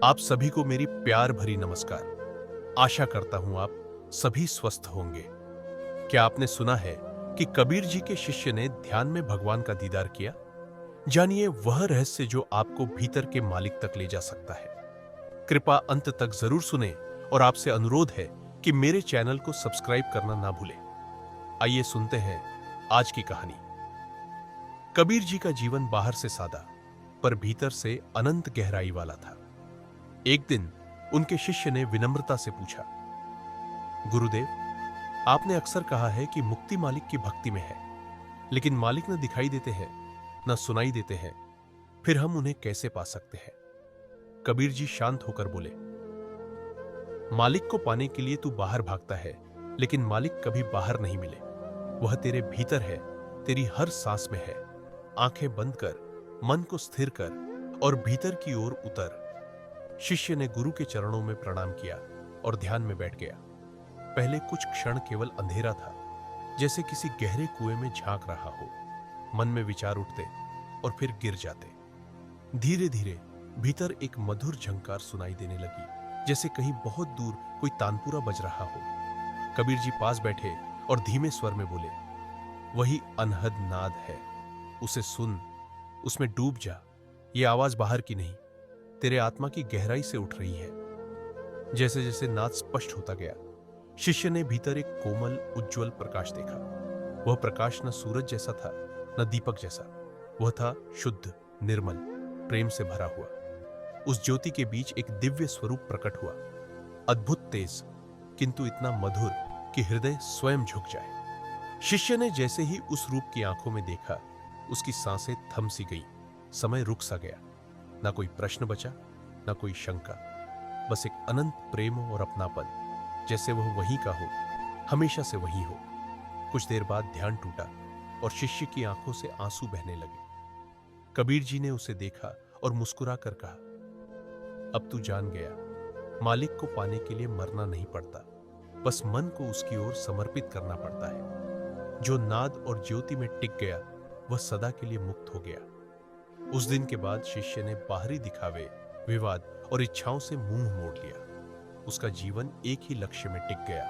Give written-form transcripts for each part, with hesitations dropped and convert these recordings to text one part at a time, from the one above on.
आप सभी को मेरी प्यार भरी नमस्कार। आशा करता हूं आप सभी स्वस्थ होंगे। क्या आपने सुना है कि कबीर जी के शिष्य ने ध्यान में भगवान का दीदार किया? जानिए वह रहस्य जो आपको भीतर के मालिक तक ले जा सकता है। कृपा अंत तक जरूर सुने और आपसे अनुरोध है कि मेरे चैनल को सब्सक्राइब करना ना भूलें। आइए सुनते हैं आज की कहानी। कबीर जी का जीवन बाहर से सादा पर भीतर से अनंत गहराई वाला था। एक दिन उनके शिष्य ने विनम्रता से पूछा, गुरुदेव, आपने अक्सर कहा है कि मुक्ति मालिक की भक्ति में है, लेकिन मालिक न दिखाई देते हैं, न सुनाई देते हैं, फिर हम उन्हें कैसे पा सकते हैं? कबीर जी शांत होकर बोले, मालिक को पाने के लिए तू बाहर भागता है, लेकिन मालिक कभी बाहर नहीं मिले। वह तेरे भीतर है, तेरी हर सांस में है। आंखें बंद कर, मन को स्थिर कर और भीतर की ओर उतर। शिष्य ने गुरु के चरणों में प्रणाम किया और ध्यान में बैठ गया। पहले कुछ क्षण केवल अंधेरा था, जैसे किसी गहरे कुएं में झांक रहा हो। मन में विचार उठते और फिर गिर जाते। धीरे धीरे भीतर एक मधुर झंकार सुनाई देने लगी, जैसे कहीं बहुत दूर कोई तानपुरा बज रहा हो। कबीर जी पास बैठे और धीमे स्वर में बोले, वही अनहद नाद है, उसे सुन, उसमें डूब जा। ये आवाज बाहर की नहीं, तेरे आत्मा की गहराई से उठ रही है। जैसे जैसे नाद स्पष्ट होता गया, शिष्य ने भीतर एक कोमल उज्जवल प्रकाश देखा। वह प्रकाश न सूरज जैसा था, न दीपक जैसा। वह था शुद्ध, निर्मल, प्रेम से भरा हुआ। उस ज्योति के बीच एक दिव्य स्वरूप प्रकट हुआ, अद्भुत तेज, किंतु इतना मधुर कि हृदय स्वयं झुक जाए। शिष्य ने जैसे ही उस रूप की आंखों में देखा, उसकी सांसें थम सी गई, समय रुक सा गया। ना कोई प्रश्न बचा, ना कोई शंका, बस एक अनंत प्रेम और अपनापन, जैसे वह वहीं का हो, हमेशा से वहीं हो। कुछ देर बाद ध्यान टूटा और शिष्य की आंखों से आंसू बहने लगे। कबीर जी ने उसे देखा और मुस्कुरा कर कहा, अब तू जान गया, मालिक को पाने के लिए मरना नहीं पड़ता, बस मन को उसकी ओर समर्पित करना पड़ता है। जो नाद और ज्योति में टिक गया, वह सदा के लिए मुक्त हो गया। उस दिन के बाद शिष्य ने बाहरी दिखावे, विवाद और इच्छाओं से मुंह मोड़ लिया। उसका जीवन एक ही लक्ष्य में टिक गया,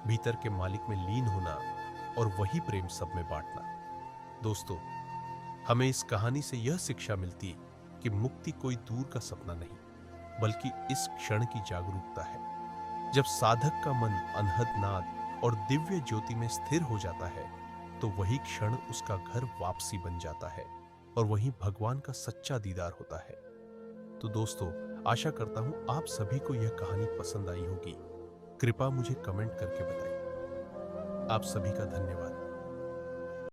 भीतर के मालिक में लीन होना और वही प्रेम सब में बांटना। दोस्तों, हमें इस कहानी से यह शिक्षा मिलती कि मुक्ति कोई दूर का सपना नहीं, बल्कि इस क्षण की जागरूकता है। जब साधक का मन अनहद नाद और दिव्य ज्योति में स्थिर हो जाता है, तो वही क्षण उसका घर वापसी बन जाता है और वहीं भगवान का सच्चा दीदार होता है। तो दोस्तों, आशा करता हूं आप सभी को यह कहानी पसंद आई होगी। कृपया मुझे कमेंट करके बताइए। आप सभी का धन्यवाद।